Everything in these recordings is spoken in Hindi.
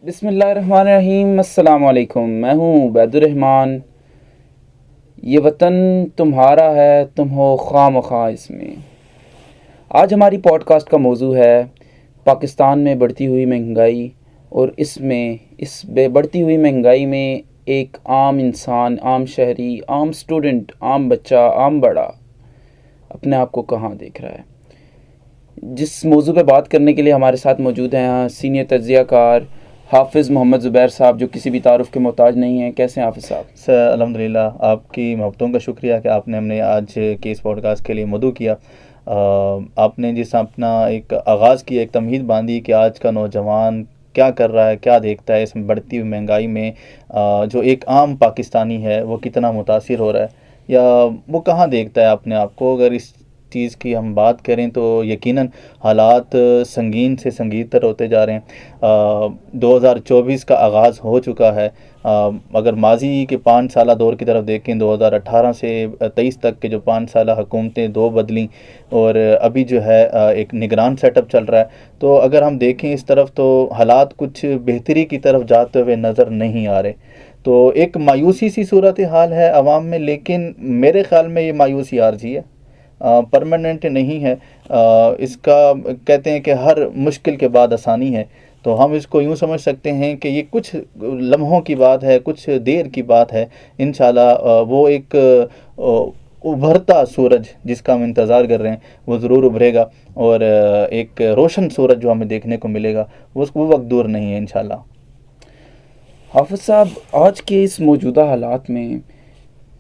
बिस्मिल्लाहिर्रहमानिर्रहीम। अस्सलाम वालेकुम। मैं हूँ उबैदुर्रहमान। ये वतन तुम्हारा है, तुम हो खामखा इसमें। आज हमारी पॉडकास्ट का मौजू है पाकिस्तान में बढ़ती हुई महंगाई, और इस बढ़ती हुई महंगाई में एक आम इंसान, आम शहरी, आम स्टूडेंट, आम बच्चा, आम बड़ा अपने आप को कहाँ देख रहा है। जिस मौजू पे बात करने के लिए हमारे साथ मौजूद हैं यहाँ सीनियर तज्ज़ियाकार हाफिज़ मोहम्मद ज़ुबैर साहब, जो किसी भी तारुफ़ के मोहताज नहीं हैं। कैसे हैं हाफिज़ साहब? सर अल्हम्दुलिल्लाह, आपकी मोहब्बतों का शुक्रिया कि आपने हमने आज के इस पॉडकास्ट के लिए मदऊ किया। आपने जिस अपना एक आगाज़ किया, एक तमहीद बांधी कि आज का नौजवान क्या कर रहा है, क्या देखता है इस बढ़ती हुई महंगाई में। जो एक आम पाकिस्तानी है वो कितना मुतासिर हो रहा है, या वो कहाँ देखता है अपने आप को। अगर इस चीज़ की हम बात करें तो यकीनन हालात संगीन से संगीनतर होते जा रहे हैं। 2024 का आगाज़ हो चुका है। अगर माजी के 5 साला दौर की तरफ देखें, 2018 से 23 तक के जो 5 साला हुकूमतें दो बदली, और अभी जो है एक निगरान सेटअप चल रहा है। तो अगर हम देखें इस तरफ तो हालात कुछ बेहतरी की तरफ जाते हुए नज़र नहीं आ रहे। तो एक मायूसी सी सूरत हाल है आवाम में, लेकिन मेरे ख़्याल में ये मायूसी आर्जी है, परमानेंट नहीं है। इसका कहते हैं कि हर मुश्किल के बाद आसानी है। तो हम इसको यूँ समझ सकते हैं कि ये कुछ लम्हों की बात है, कुछ देर की बात है। इंशाल्लाह वो एक उभरता सूरज जिसका हम इंतज़ार कर रहे हैं वो ज़रूर उभरेगा, और एक रोशन सूरज जो हमें देखने को मिलेगा वो वक्त दूर नहीं है इंशाल्लाह। हाफिज़ साहब, आज के इस मौजूदा हालात में,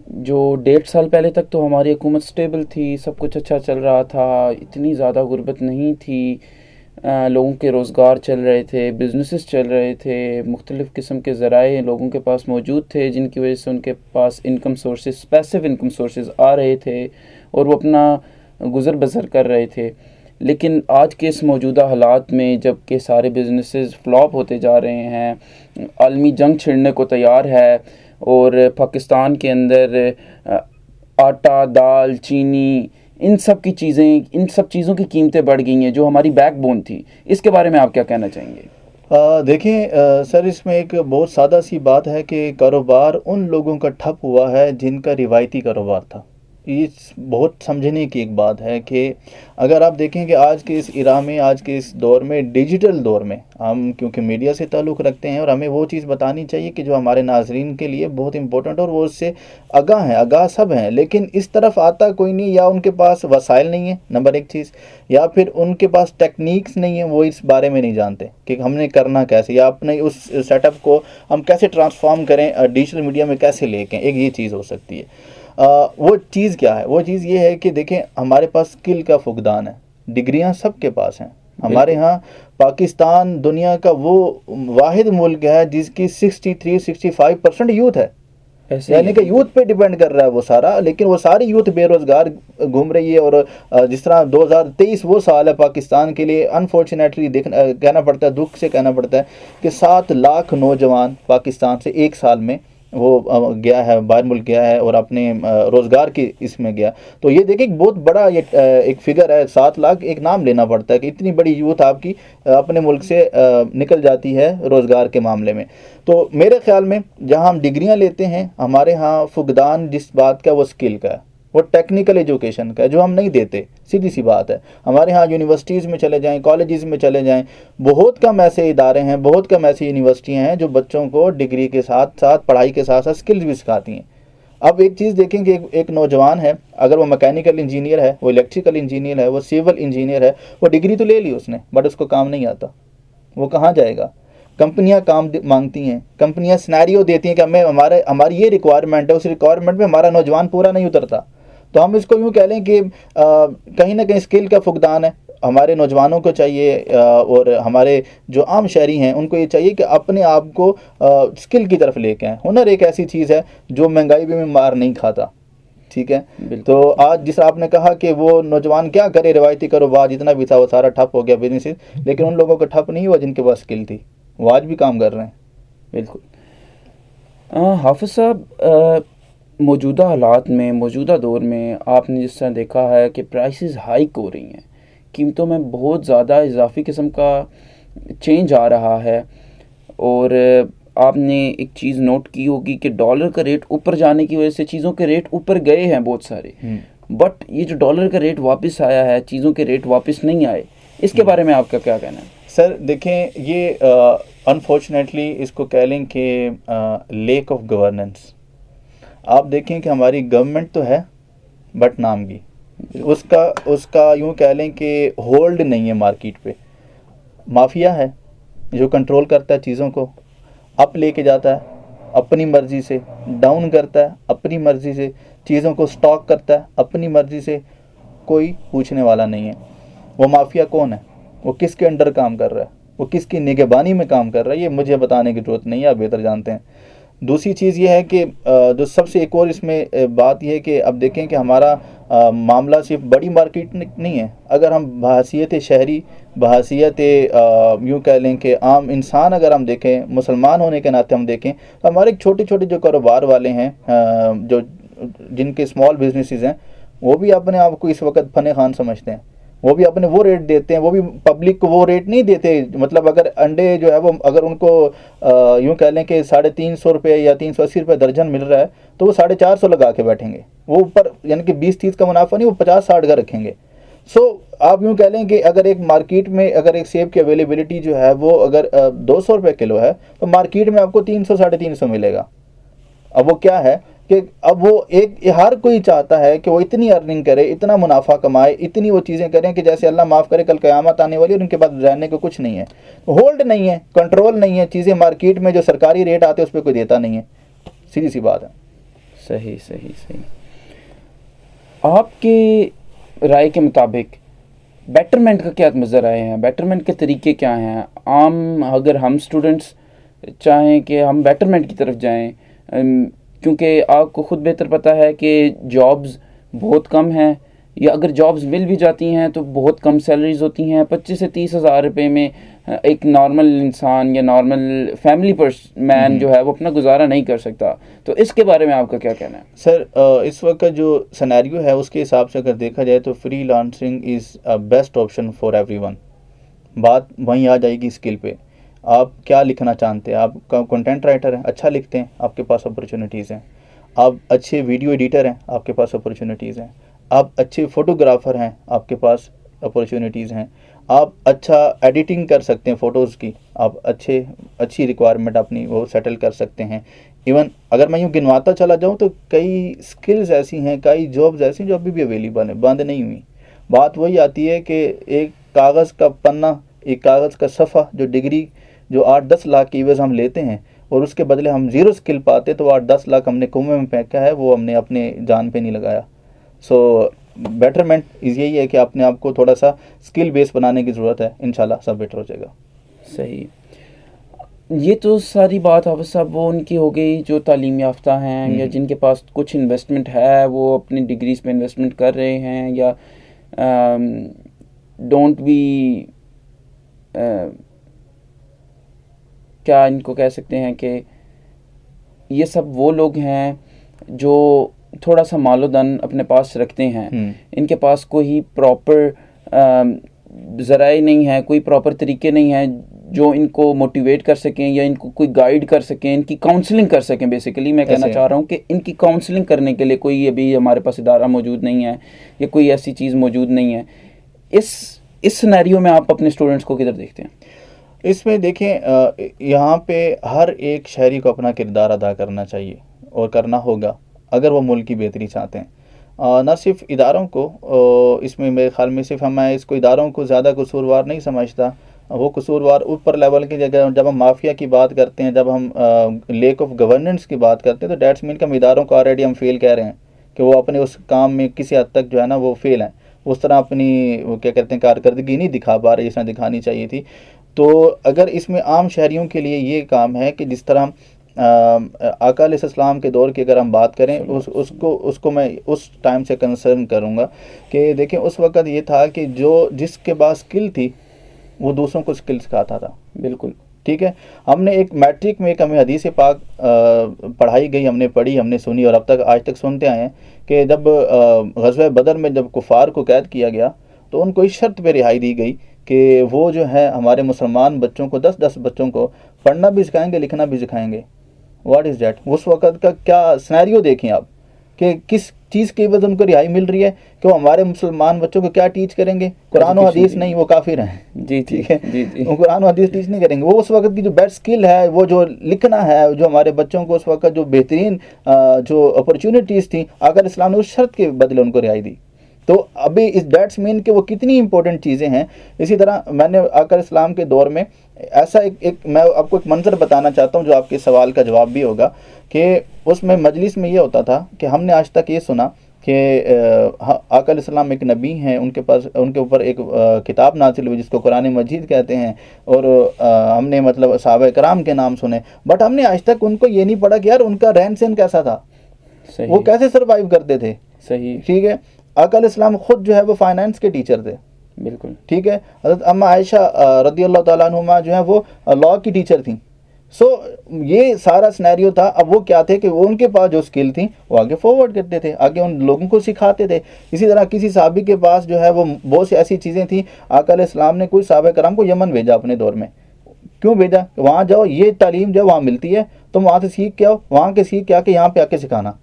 जो 1.5 साल पहले तक तो हमारी हुकूमत स्टेबल थी, सब कुछ अच्छा चल रहा था, इतनी ज़्यादा गुर्बत नहीं थी, लोगों के रोज़गार चल रहे थे, बिज़नेसेस चल रहे थे, मुख्तलिफ़ किस्म के ज़राए लोगों के पास मौजूद थे जिनकी वजह से उनके पास income sources, passive income sources आ रहे थे और वो अपना गुज़र बसर कर रहे थे। लेकिन आज के इस मौजूदा हालात में, जब के सारे बिज़नेसेस फ्लॉप होते जा रहे हैं, आलमी जंग छिड़ने को तैयार है, और पाकिस्तान के अंदर आटा, दाल, चीनी, इन सब चीज़ों की कीमतें बढ़ गई हैं जो हमारी बैकबोन थी। इसके बारे में आप क्या कहना चाहेंगे? देखें सर, इसमें एक बहुत सादा सी बात है कि कारोबार उन लोगों का ठप हुआ है जिनका रिवायती कारोबार था। ये बहुत समझने की एक बात है कि अगर आप देखें कि आज के इस इरा में, आज के इस दौर में, डिजिटल दौर में, हम क्योंकि मीडिया से ताल्लुक़ रखते हैं और हमें वो चीज़ बतानी चाहिए कि जो हमारे नाजरीन के लिए बहुत इंपॉर्टेंट, और वो उससे आगाह हैं, आगाह सब हैं, लेकिन इस तरफ आता कोई नहीं। या उनके पास वसाइल नहीं है, नंबर एक चीज़, या फिर उनके पास टेक्निक्स नहीं है, वो इस बारे में नहीं जानते कि हमने करना कैसे, या अपने उस सेटअप को हम कैसे ट्रांसफॉर्म करें, डिजिटल मीडिया में कैसे लेके। एक ये चीज़ हो सकती है। वो चीज़ क्या है? वो चीज़ ये है कि देखें, हमारे पास स्किल का फुकदान है, डिग्रियां सबके पास हैं। हमारे यहाँ पाकिस्तान दुनिया का वो वाहिद मुल्क है जिसकी 63-65% यूथ है, यानी कि यूथ पे डिपेंड कर रहा है वो सारा। लेकिन वो सारी यूथ बेरोज़गार घूम रही है। और जिस तरह 2023 वो साल है पाकिस्तान के लिए, अनफॉर्चुनेटली कहना पड़ता है, दुख से कहना पड़ता है कि 7 लाख नौजवान पाकिस्तान से एक साल में वो गया है, बाहर मुल्क गया है और अपने रोज़गार की इसमें गया। तो ये देखिए बहुत बड़ा ये एक फिगर है, 7 लाख। एक नाम लेना पड़ता है कि इतनी बड़ी यूथ आपकी अपने मुल्क से निकल जाती है रोज़गार के मामले में। तो मेरे ख्याल में जहाँ हम डिग्रियाँ लेते हैं, हमारे यहाँ फुकदान जिस बात का वो स्किल का है, वो टेक्निकल एजुकेशन का है, जो हम नहीं देते। सीधी सी बात है। हमारे यहाँ यूनिवर्सिटीज़ में चले जाएं, कॉलेजेस में चले जाएं, बहुत कम ऐसे इदारे हैं, बहुत कम ऐसी यूनिवर्सिटियाँ हैं जो बच्चों को डिग्री के साथ साथ, पढ़ाई के साथ साथ स्किल्स भी सिखाती हैं। अब एक चीज़ देखें कि एक नौजवान है, अगर वो मैकेनिकल इंजीनियर है, वो इलेक्ट्रिकल इंजीनियर है, वो सिविल इंजीनियर है, वो डिग्री तो ले ली उसने, बट उसको काम नहीं आता, वो कहाँ जाएगा? कंपनियां काम मांगती हैं, कंपनियां सिनेरियो देती हैं कि हमारी ये रिक्वायरमेंट है, उस रिक्वायरमेंट में हमारा नौजवान पूरा नहीं उतरता। तो हम इसको यूँ कह लें कि कहीं ना कहीं स्किल का फुकदान है हमारे नौजवानों को चाहिए। और हमारे जो आम शहरी हैं उनको ये चाहिए कि अपने आप को स्किल की तरफ लेके आएँ। हुनर एक ऐसी चीज़ है जो महंगाई में मार नहीं खाता, ठीक है। तो आज जिस आपने कहा कि वो नौजवान क्या करे, रिवायती कारोबार जितना भी था वो सारा ठप हो गया, बिजनेस। लेकिन उन लोगों का ठप नहीं हुआ जिनके पास स्किल थी, वो आज भी काम कर रहे हैं। बिल्कुल। हाफिज़ साहब, मौजूदा हालात में, मौजूदा दौर में आपने जिस तरह देखा है कि प्राइसेस हाइक हो रही हैं, कीमतों में बहुत ज़्यादा इजाफी किस्म का चेंज आ रहा है। और आपने एक चीज़ नोट की होगी कि डॉलर का रेट ऊपर जाने की वजह से चीज़ों के रेट ऊपर गए हैं बहुत सारे, बट ये जो डॉलर का रेट वापस आया है, चीज़ों के रेट वापस नहीं आए, इसके बारे में आपका क्या कहना है? सर देखें, ये अनफॉर्चुनेटली इसको कह लें कि लेक ऑफ गवर्नेंस। आप देखें कि हमारी गवर्नमेंट तो है बट नाम की, उसका उसका यूँ कह लें कि होल्ड नहीं है मार्केट पे। माफिया है जो कंट्रोल करता है चीज़ों को, अप लेके जाता है अपनी मर्ज़ी से, डाउन करता है अपनी मर्ज़ी से, चीज़ों को स्टॉक करता है अपनी मर्ज़ी से, कोई पूछने वाला नहीं है। वो माफिया कौन है, वो किसके अंडर काम कर रहा है, वो किसकी निगहबानी में काम कर रहा है, ये मुझे बताने की ज़रूरत नहीं है, आप बेहतर जानते हैं। दूसरी चीज़ ये है कि जो सबसे एक और इसमें बात यह है कि अब देखें कि हमारा मामला सिर्फ बड़ी मार्केट नहीं है। अगर हम बहैसियत शहरी, बहैसियत यूँ कह लें कि आम इंसान अगर हम देखें, मुसलमान होने के नाते हम देखें, तो हमारे छोटे छोटे जो कारोबार वाले हैं, जो जिनके स्मॉल बिजनेसेस हैं, वो भी अपने आप को इस वक्त फने खान समझते हैं। वो भी अपने वो रेट देते हैं, वो भी पब्लिक को वो रेट नहीं देते। मतलब अगर अंडे जो है वो अगर उनको यूँ कह लें कि 350 रुपये या 380 रुपये दर्जन मिल रहा है, तो वो 450 लगा के बैठेंगे। वो ऊपर यानी कि 20-30 का मुनाफा नहीं, वो 50-60 का रखेंगे। सो आप यूँ कह लें कि अगर एक मार्केट में अगर एक सेब की अवेलेबिलिटी जो है वो अगर 200 रुपये किलो है, तो मार्केट में आपको 300-350 मिलेगा। अब वो क्या है कि अब वो एक हर कोई चाहता है कि वो इतनी अर्निंग करे, इतना मुनाफा कमाए, इतनी वो चीज़ें करें कि जैसे अल्लाह माफ़ करे कल क़यामत आने वाली और उनके बाद रहने को कुछ नहीं है, होल्ड नहीं है, कंट्रोल नहीं है। चीज़ें मार्केट में जो सरकारी रेट आते हैं उस पर कोई देता नहीं है, सीधी सी बात है। सही सही सही। आपके राय के मुताबिक बेटरमेंट का क्या नज़र आए हैं, बेटरमेंट के तरीके क्या हैं? आम अगर हम स्टूडेंट्स चाहें कि हम बेटरमेंट की तरफ जाएं, क्योंकि आपको ख़ुद बेहतर पता है कि जॉब्स बहुत कम हैं, या अगर जॉब्स मिल भी जाती हैं तो बहुत कम सैलरीज होती हैं। 25 से 30 हज़ार रुपये में एक नॉर्मल इंसान या नॉर्मल फैमिली मैन जो है वो अपना गुजारा नहीं कर सकता। तो इसके बारे में आपका क्या कहना है? सर इस वक्त जो सिनेरियो है उसके हिसाब से अगर देखा जाए तो free lancing is best option for everyone. बात वहीं आ जाएगी स्किल पे, आप क्या लिखना चाहते हैं। आप कंटेंट राइटर हैं, अच्छा लिखते हैं, आपके पास अपॉर्चुनिटीज़ हैं। आप अच्छे वीडियो एडिटर हैं, आपके पास अपॉर्चुनिटीज़ हैं। आप अच्छे फ़ोटोग्राफ़र हैं, आपके पास अपॉर्चुनिटीज़ हैं। आप अच्छा एडिटिंग कर सकते हैं फ़ोटोज़ की, आप अच्छी रिक्वायरमेंट अपनी वो सेटल कर सकते हैं। इवन अगर मैं यूँ गिनवाता चला जाऊँ तो कई स्किल्स ऐसी हैं, कई जॉब्स ऐसी जो अभी भी अवेलेबल हैं, बंद नहीं हुई। बात वही आती है कि एक कागज़ का पन्ना, एक कागज़ का सफ़ा, जो डिग्री जो 8-10 लाख की एवज़ हम लेते हैं और उसके बदले हम ज़ीरो स्किल पाते, तो 8-10 लाख हमने कुएं में फेंका है, वो हमने अपने जान पे नहीं लगाया। सो बेटरमेंट यही है कि अपने आप को थोड़ा सा स्किल बेस बनाने की ज़रूरत है, इंशाल्लाह सब बेटर हो जाएगा। सही। ये तो सारी बात हाफ़िज़ साहब वो उनकी हो गई जो तालीम याफ्ता हैं या जिनके पास कुछ इन्वेस्टमेंट है, वो अपनी डिग्रीज़ पे इन्वेस्टमेंट कर रहे हैं, या डोंट बी क्या इनको कह सकते हैं कि ये सब वो लोग हैं जो थोड़ा सा मालोदन अपने पास रखते हैं। इनके पास कोई प्रॉपर ज़राए नहीं है, कोई प्रॉपर तरीके नहीं हैं जो इनको मोटिवेट कर सकें या इनको कोई गाइड कर सकें, इनकी काउंसलिंग कर सकें। बेसिकली मैं कहना चाह रहा हूँ कि इनकी काउंसलिंग करने के लिए कोई अभी हमारे पास इदारा मौजूद नहीं है या कोई ऐसी चीज़ मौजूद नहीं है। इस सिनेरियो में आप अपने स्टूडेंट्स को किधर देखते हैं? इसमें देखें, यहाँ पे हर एक शहरी को अपना किरदार अदा करना चाहिए और करना होगा अगर वो मुल्क की बेहतरी चाहते हैं। न सिर्फ इदारों को, इसमें मेरे ख्याल में सिर्फ मैं इसको इदारों को ज़्यादा कसूरवार नहीं समझता। वो कसूरवार ऊपर लेवल की जगह, जब हम माफिया की बात करते हैं, जब हम लेक ऑफ गवर्नेंस की बात करते हैं, तो डैट्स मीन कि हम इदारों को ऑलरेडी हम फेल कह रहे हैं कि वो अपने उस काम में किसी हद तक जो है ना वो फेल हैं, उस तरह अपनी वो क्या कहते हैं कारकर्दगी नहीं दिखा पा रहे जिस तरह दिखानी चाहिए थी। तो अगर इसमें आम शहरियों के लिए ये काम है कि जिस तरह आका अलैहिस्सलाम के दौर की अगर हम बात करें, उसको मैं उस टाइम से कंसर्न करूँगा कि देखें उस वक़्त ये था कि जिसके पास स्किल थी वो दूसरों को स्किल सिखाता था। बिल्कुल ठीक है। हमने एक मैट्रिक में एक हमें हदीस पाक पढ़ाई गई, हमने पढ़ी, हमने सुनी और अब तक आज तक सुनते आए हैं कि जब ग़ज़वा बदर में जब कुफ़ार को कैद किया गया तो उनको इस शर्त पे रिहाई दी गई कि वो जो है हमारे मुसलमान बच्चों को 10-10 बच्चों को पढ़ना भी सिखाएंगे, लिखना भी सिखाएंगे। What is that? उस वक़्त का क्या सिनेरियो देखें आप कि किस चीज़ की वजह उनको रिहाई मिल रही है कि वो हमारे मुसलमान बच्चों को क्या टीच करेंगे? कुरान और हदीस नहीं, वो काफिर हैं। जी ठीक है, जी जी। वो कुरान और हदीस टीच नहीं करेंगे। वो उस वक्त की जो बेस्ट स्किल है, वो जो लिखना है, जो हमारे बच्चों को उस वक्त जो बेहतरीन जो अपॉर्चुनिटीज़ थी, अगर इस्लाम ने उस शर्त के बदले उनको रिहाई दी, तो अभी इस दैट्स मीन कि वो कितनी इंपॉर्टेंट चीज़ें हैं। इसी तरह मैंने आकर इस्लाम के दौर में ऐसा एक मैं आपको एक मंजर बताना चाहता हूँ जो आपके सवाल का जवाब भी होगा कि उसमें मजलिस में ये होता था कि हमने आज तक ये सुना कि आका अलैहिस्सलाम एक नबी हैं, उनके पास उनके ऊपर एक किताब नाजिल हुई जिसको कुरान मजीद कहते हैं, और हमने मतलब सहाबा कराम के नाम सुने, बट हमने आज तक उनको ये नहीं पढ़ा कि यार उनका रहन सहन कैसा था, वो कैसे सर्वाइव करते थे। सही, ठीक है। आका अलैहिस्सलाम खुद जो है वो फाइनेंस के टीचर थे, बिल्कुल, ठीक है। हज़रत अम्मा आयशा रदी अल्लाह तआला अन्हुमा जो है वो लॉ की टीचर थी। सो ये सारा सिनेरियो था। अब वो क्या थे कि वो उनके पास जो स्किल थी वो आगे फॉरवर्ड करते थे, आगे उन लोगों को सिखाते थे। इसी तरह किसी सहाबी के पास जो है वो बहुत सी ऐसी चीज़ें थी, आका अलैहिस्सलाम ने कुछ सहाबा कराम को यमन भेजा अपने दौर में। क्यों भेजा? वहाँ जाओ, ये तालीम जो वहाँ मिलती है, तुम वहाँ से सीख के आओ, वहाँ के सीख के आके यहाँ पे आके सिखाना।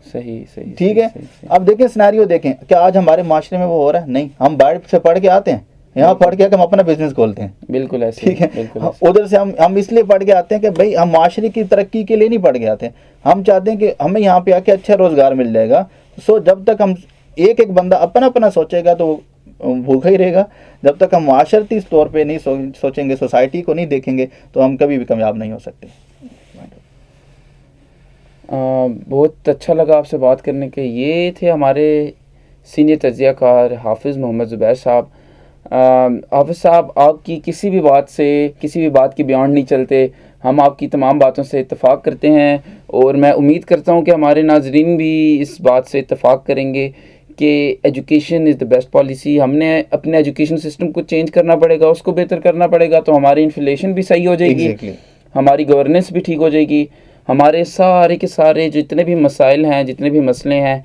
सही सही, ठीक है। अब देखें सिनेरियो देखें, क्या आज हमारे माशरे में वो हो रहा है? नहीं। हम बाहर से पढ़ के आते हैं, यहाँ पढ़ के हम अपना बिजनेस खोलते हैं। बिल्कुल ऐसे, ठीक है। उधर से हम इसलिए पढ़ के आते हैं कि भाई हम माशरे की तरक्की के लिए नहीं पढ़ के आते हैं, हम चाहते हैं कि हमें यहाँ पे आके अच्छा रोजगार मिल जाएगा। सो जब तक हम एक एक बंदा अपना अपना सोचेगा तो भूखा ही रहेगा। जब तक हम माशरती तौर पे नहीं सोचेंगे, सोसाइटी को नहीं देखेंगे, तो हम कभी भी कामयाब नहीं हो सकते। बहुत अच्छा लगा आपसे बात करने के। ये थे हमारे सीनियर तज्ज़ियाकार हाफिज़ मोहम्मद ज़ुबैर साहब। हाफिज़ साहब, आपकी किसी भी बात से, किसी भी बात की बियॉन्ड नहीं चलते। हम आपकी तमाम बातों से इत्तेफाक करते हैं, और मैं उम्मीद करता हूँ कि हमारे नाज़रीन भी इस बात से इत्तेफाक करेंगे कि education is the best policy. हमने अपने एजुकेशन सिस्टम को चेंज करना पड़ेगा, उसको बेहतर करना पड़ेगा, तो हमारी इन्फ्लेशन भी सही हो जाएगी, हमारी गवर्नेंस भी ठीक हो जाएगी, हमारे सारे के सारे जितने भी मसाइल हैं, जितने भी मसले हैं,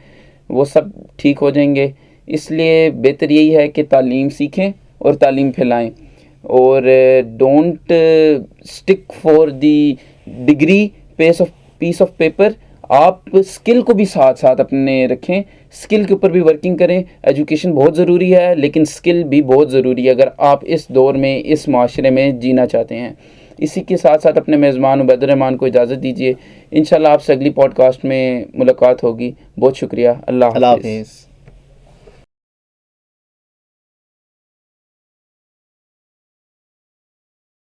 वो सब ठीक हो जाएंगे। इसलिए बेहतर यही है कि तालीम सीखें और तालीम फैलाएं, और don't stick for the degree piece of paper. आप स्किल को भी साथ साथ अपने रखें, स्किल के ऊपर भी वर्किंग करें। एजुकेशन बहुत ज़रूरी है, लेकिन स्किल भी बहुत ज़रूरी है अगर आप इस दौर में, इस माशरे में जीना चाहते हैं। इसी के साथ साथ अपने मेज़बान उबैदुर रहमान को इजाज़त दीजिए। इंशाल्लाह आपसे अगली पॉडकास्ट में मुलाकात होगी। बहुत शुक्रिया। अल्लाह हाफ़िज़।